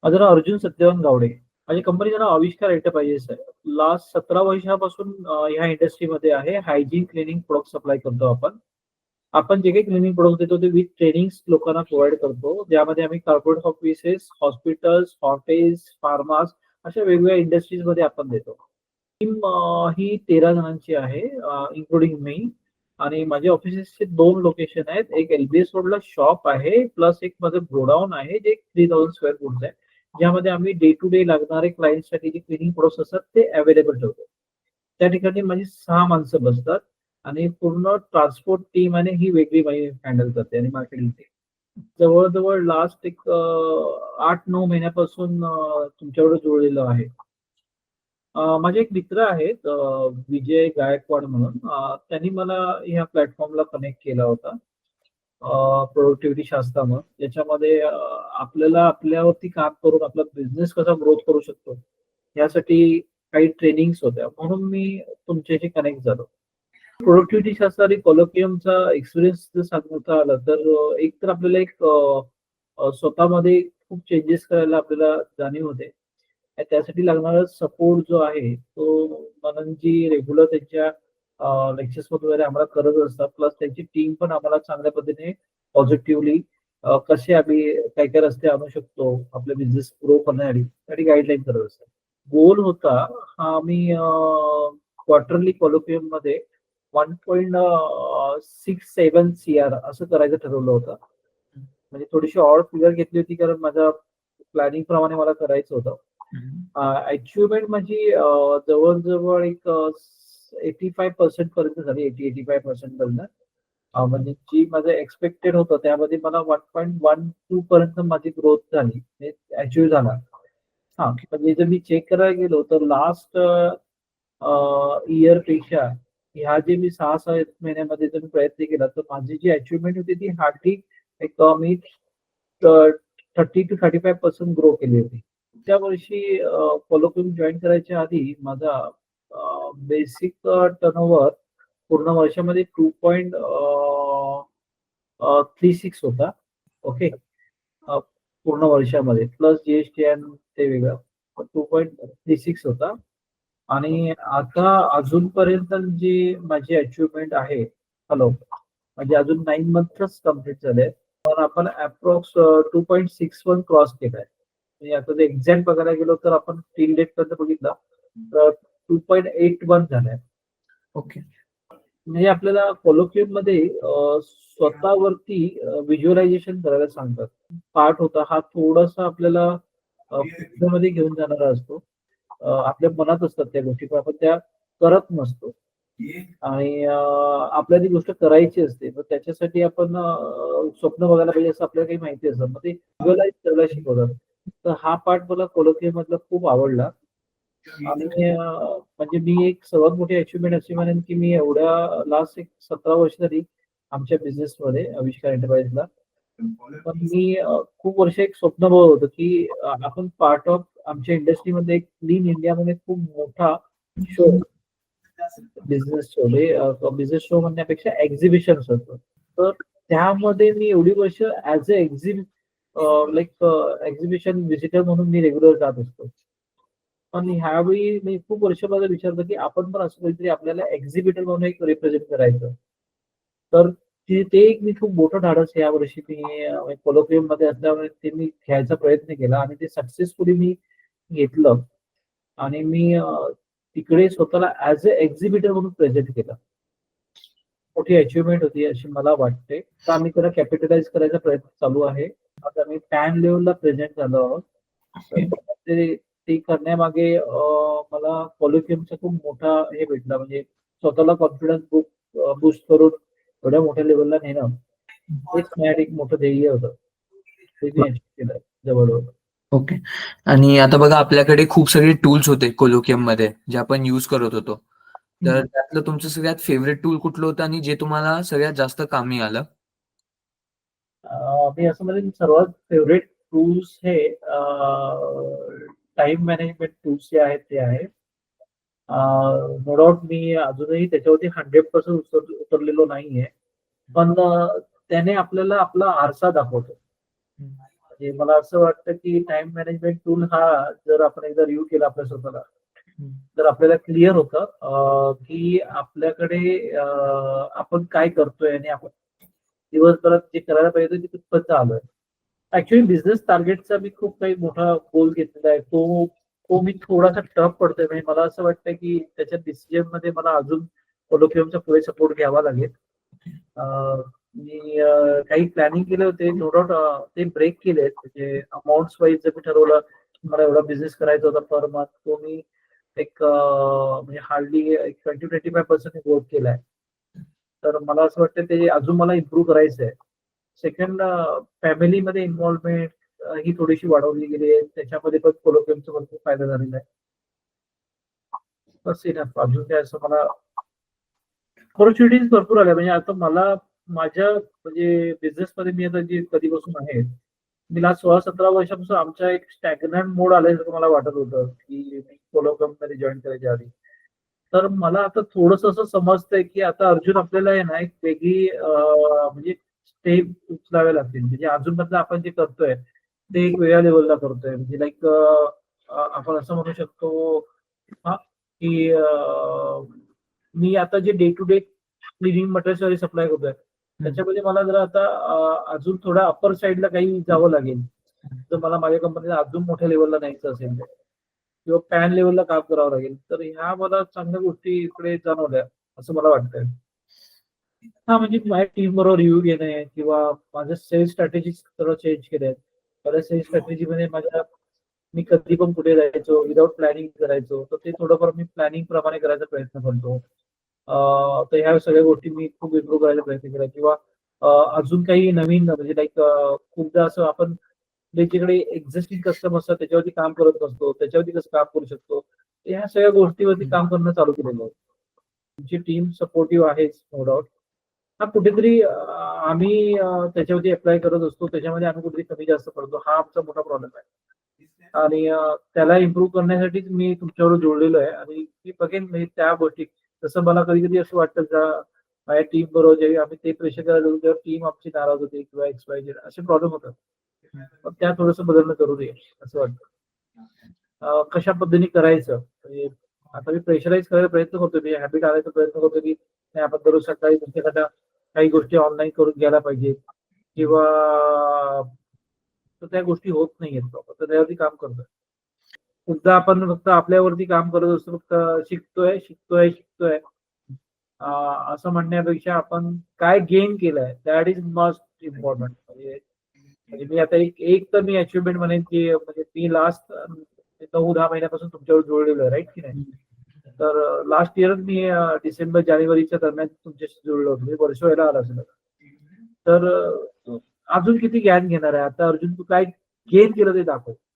माझं नाव अर्जुन सत्यवान गावडे. माझी कंपनीचं नाव आविष्कार एंटरप्राइजेस आहे. लास्ट 17 वर्षापासून ह्या इंडस्ट्रीमध्ये आहे. हायजीन क्लिनिंग प्रोडक्ट सप्लाय करतो आपण. आपण जे काही क्लिनिंग प्रोडक्ट देतो ते विथ ट्रेनिंग्स लोकांना प्रोव्हाईड करतो. ज्यामध्ये आम्ही कॉर्पोरेट ऑफिसेस, हॉस्पिटल्स, हॉटेल्स, फार्मास अशा वेगवेगळ्या इंडस्ट्रीजमध्ये आपण देतो. टीम ही 13 जणांची आहे, इन्क्लुडिंग मी. आणि माझ्या ऑफिसेसचे 2 लोकेशन आहेत. एक एलबीएस रोडला शॉप आहे, प्लस एक माझं गोडाऊन आहे, जे 3000 स्क्वेअर फूटचं आहे. ज्यामध्ये आम्ही डे टू डे लागणारे क्लायंटसाठी जे क्लिनिंग प्रोडक्ट्स असतात ते अवेलेबल ठेवतो. त्या ठिकाणी माझी 6 माणसं बसतात आणि पूर्ण ट्रान्सपोर्ट टीम आणि ही वेगळी बाई हँडल करते आणि मार्केटिंग टीम. जवळ-जवळ लास्ट एक 8-9 महिन्यापासून तुमच्याबरोबर जोडलेलो आहे. माझे एक मित्र आहेत, विजय गायकवाड म्हणून. त्यांनी मला ह्या प्लॅटफॉर्मला कनेक्ट केला होता. प्रोडक्टिव्हिटी शास्त्र म्हणून. याच्यामध्ये आपल्याला आपल्यावरती काम करून आपला बिझनेस कसा ग्रोथ करू शकतो, यासाठी काही ट्रेनिंग्स होत्या. म्हणून मी तुमच्याशी कनेक्ट झालो. प्रोडक्टिव्हिटी शास्त्र आणि कोलोकियमचा एक्सपिरियन्स जर सांगता आला तर एक तर आपल्याला एक स्वतःमध्ये खूप चेंजेस करायला आपल्याला जाणीव होते. आणि त्यासाठी लागणारा सपोर्ट जो आहे तो मननजी रेग्युलर त्यांच्या लेक्चर्स वगैरे आम्हाला करत असतात. प्लस त्यांची टीम पण आम्हाला चांगल्या पद्धतीने पॉझिटिव्हली कसे आम्ही काय काय रस्ते आणू शकतो आपले बिझनेस ग्रो करण्यासाठी गाईडलाईन करत असतात. गोल होता हा आम्ही क्वार्टरली कोलोकियम मध्ये 1.67 CR असं करायचं ठरवलं होतं. म्हणजे थोडीशी ऑड फिगर घेतली होती कारण माझ्या प्लॅनिंग प्रमाणे मला करायचं होतं. अचिव्हमेंट माझी जवळजवळ एक 85% पर्यंत झाली. 80-85% पर्यंत. म्हणजे जी माझं एक्सपेक्टेड होतं त्यामध्ये मला 1.12 पर्यंत माझी ग्रोथ झाली, अचीव्ह झाला. हा, म्हणजे जर मी चेक करायला गेलो तर लास्ट इयर पेक्षा ह्या जे मी 6-7 महिन्यामध्ये जर मी प्रयत्न केला तर माझी जी अचिव्हमेंट होती ती हार्डली एक मी 30-35% ग्रो केली होती. त्या वर्षी कोलोकियम जॉईन करायच्या आधी माझा बेसिक टर्नओव्हर पूर्ण वर्षामध्ये 2.36 होता. ओके. पूर्ण वर्षामध्ये प्लस जीएसटी आणि ते वेगळं 2.36 होता. आणि आता अजूनपर्यंत जी माझी अचिव्हमेंट आहे, हॅलो, म्हणजे अजून 9 मंथच कम्प्लीट झाले, तर आपण अप्रॉक्स 2.61 क्रॉस केलाय. म्हणजे आता जर एक्झॅक्ट बघायला गेलो तर आपण टिल डेट पर्यंत बघितलं तर 2.81 झालाय. ओके. म्हणजे आपल्याला कोलोकियम मध्ये स्वतःवरती व्हिज्युअलायझेशन करायला सांगतात. पार्ट होता हा थोडासा आपल्याला मध्ये घेऊन जाणारा असतो. आपल्या मनात असतात त्या गोष्टी पण आपण त्या करत नसतो. आणि आपल्याला ती गोष्ट करायची असते. तर त्याच्यासाठी आपण स्वप्न बघायला पाहिजे असं आपल्याला काही माहिती असतं. मग ते व्हिज्युअलाइज करायला शिकवतात. तर हा पार्ट मला कोलोकियम मधला खूप आवडला. आणि म्हणजे मी एक सर्वात मोठी अचिव्हमेंट अशी म्हणेन की मी एवढ्या लास्ट एक 17 वर्ष झाली आमच्या बिझनेसमध्ये आविष्कार एंटरप्राइजला. पण मी खूप वर्ष एक स्वप्न बघत होतो की आपण पार्ट ऑफ आमच्या इंडस्ट्रीमध्ये एक क्लीन इंडिया म्हणून एक खूप मोठा show, business show, business show म्हणण्यापेक्षा एक्झिबिशन होतं. तर त्यामध्ये मी एवढी वर्ष as a like exhibition visitor म्हणून मी रेग्युलर जात असतो. पण ह्यावेळी मी खूप वर्ष माझा विचार होता की आपण पण असं काहीतरी आपल्याला एक्झिबिटर म्हणून एक रिप्रेझेंट करायचं. तर ते एक मी खूप मोठं धाडस या वर्षी मी कोलोकियम मध्ये असल्यामुळे ते मी घ्यायचा प्रयत्न केला आणि ते सक्सेसफुली मी घेतलं. आणि मी तिकडे स्वतःला ऍज अ एक्झिबिटर म्हणून प्रेझेंट केलं. मोठी अचिव्हमेंट होती अशी मला वाटते. तर आम्ही त्याला कॅपिटलाइज करायचा प्रयत्न चालू आहे. आता आम्ही पॅन लेवलला प्रेझेंट झालो आहोत. ते करण्यामागे मला कोलोकियमचा खूप मोठा हे भेटला. म्हणजे स्वतःला कॉन्फिडन्स बूस्ट करून एवढ्या मोठ्या लेवलला नेणं हेच माझ्यासाठी एक मोठं ध्येय होतं. ते मी अचीव्ह केलं जवळजवळ. ओके. आणि आता बघा आपल्याकडे खूप सगळे टूल्स होते कोलोकियम मध्ये जे आपण युज करत होतो. तर त्यातलं तुमचं सगळ्यात फेवरेट टूल कुठलं होतं आणि जे तुम्हाला सगळ्यात जास्त कामी आलं? मी असं म्हणेन सर्वात फेवरेट टूल्स हे टाइम मॅनेजमेंट टूल्स जे आहेत ते आहेत. नो डाऊट मी अजूनही त्याच्यावरती 100% उतरलेलो नाहीये. पण त्याने आपल्याला आपला आरसा दाखवतो. म्हणजे मला असं वाटतं की टाइम मॅनेजमेंट टूल हा जर आपण एकदा रिव्ह्यू केला आपल्या स्वतःला, तर आपल्याला क्लिअर होतं की आपल्याकडे आपण काय करतोय आणि आपण दिवसभरात जे करायला पाहिजे होतं ते कितपत आलोय. ऍक्च्युली बिझनेस टार्गेटचा मी खूप काही मोठा गोल घेतलेला आहे. तो तो मी थोडासा टफ पडतोय. म्हणजे मला असं वाटतं की त्याच्या डिसिजन मध्ये मला अजून कोलोकियमचा पुढे सपोर्ट घ्यावा लागेल. मी काही प्लॅनिंग केले होते, नो डाऊट ते ब्रेक केलेत. म्हणजे अमाउंट्स वाईज जर मी ठरवलं, मला एवढा बिझनेस करायचा होता पर मंथ, तो मी एक म्हणजे हार्डली एक 20-25% ग्रोथ केलाय. तर मला असं वाटतं ते अजून मला इम्प्रूव्ह करायचं आहे. सेकंड, फॅमिलीमध्ये इन्व्हॉल्वमेंट ही थोडीशी वाढवली गेली आहे. त्याच्यामध्ये पण कोलोकियमचा भरपूर फायदा झालेला आहे. बस इनफ. अजून काय असं मला अपॉर्च्युनिटीज भरपूर आल्या. म्हणजे आता मला माझ्या म्हणजे बिझनेसमध्ये मी आता जे कधीपासून आहे, मी लास्ट 16-17 वर्षापासून आमच्या एक स्टॅग्नंट मोड आल्यासारखं मला वाटत होतं, की मी कोलोकियममध्ये जॉइन करायच्या आधी. तर मला आता थोडंसं असं समजतंय, की आता अर्जुन आपल्याला आहे ना, एक वेगळी म्हणजे स्टेप उचलाव्या लागतील. म्हणजे अजूनपर्यंत आपण जे करतोय, ते एक वेगळ्या लेव्हलला करतोय. म्हणजे लाइक आपण असं म्हणू शकतो हां, की मी आता जे day to day cleaning materials supply करतोय, त्याच्यामध्ये मला जरा आता अजून थोडा अपर साइडला काही जावं लागेल. जर मला माझ्या कंपनीला अजून मोठ्या लेव्हलला न्यायचं असेल तर. किंवा पॅन लेव्हलला काम करावं लागेल. तर ह्या मला चांगल्या गोष्टी इकडे जाणवल्या, असं मला वाटतंय. हां, म्हणजे माझ्या टीम बरोबर रिव्ह्यू घेणे किंवा माझं सेल्स स्ट्रॅटेजी थोडं चेंज केल्या आहेत. पहिल्या सेल्स स्ट्रॅटेजीमध्ये मी कधी पण कुठे जायचो, विदाऊट प्लॅनिंग करायचो. तर ते थोडंफार मी प्लॅनिंग प्रमाणे करायचा प्रयत्न करतो. तर ह्या सगळ्या गोष्टी मी खूप इम्प्रूव्ह करायचा प्रयत्न केला किंवा अजून काही नवीन म्हणजे लाइक खूपदा असं आपण ज्याच्याकडे एक्झिस्टिंग कस्टमर असतात त्याच्यावरती काम करत असतो. त्याच्यावरती कसं काम करू शकतो. तर ह्या सगळ्या गोष्टीवरती काम करणं चालू केलेलं आहे. तुमची टीम सपोर्टिव्ह आहेच नो डाउट. हां, कुठेतरी आम्ही त्याच्यावरती अप्लाय करत असतो. त्याच्यामध्ये आम्ही कुठेतरी कमी जास्त पडतो. हा आमचा मोठा प्रॉब्लेम आहे. आणि त्याला इम्प्रूव्ह करण्यासाठीच मी तुमच्याबरोबर जोडलेलो आहे आणि मी बघेन म्हणजे त्या गोष्टी जसं मला कधी-कधी असं वाटतं का माझ्या टीम बरोबर जेव्हा आम्ही ते प्रेशर करायला लागलो, तेव्हा टीम आमची नाराज होते किंवा एक्स-वाय-झेड असे प्रॉब्लेम होतात. पण त्या थोडंसं बदलणं जरुरी आहे, असं वाटतं. कशा पद्धतीने करायचं म्हणजे आता मी प्रेशराईज करायचा प्रयत्न करतोय. मी हॅबिट आणायचा प्रयत्न करतोय, की नाही आपण दररोज सकाळी तुमच्याकडनं काही गोष्टी ऑनलाईन करून घ्यायला पाहिजेत किंवा तर त्या गोष्टी होत नाहीयेत प्रॉपर. तर त्यावरती काम करतोय. खूपदा आपण फक्त आपल्यावरती काम करत असतो. फक्त शिकतोय, शिकतोय, शिकतोय. असं म्हणण्यापेक्षा आपण काय गेन केलंय दॅट इज मस्ट इम्पॉर्टंट. म्हणजे म्हणजे मी आता एक एक तर मी अचिव्हमेंट म्हणेन, की म्हणजे मी लास्ट 9-10 महिन्यापासून तुमच्यावर जोडलेलो आहे, राइट की नाही? तर लास्ट इयरच मी डिसेंबर-जानेवारीच्या दरम्यान तुमच्याशी जोडलो होतो. म्हणजे वर्ष व्हायला आलं असेल आता. तर अजून किती ज्ञान घेणार आहे? आता अर्जुन तू काय गेन केलं ते दाखव.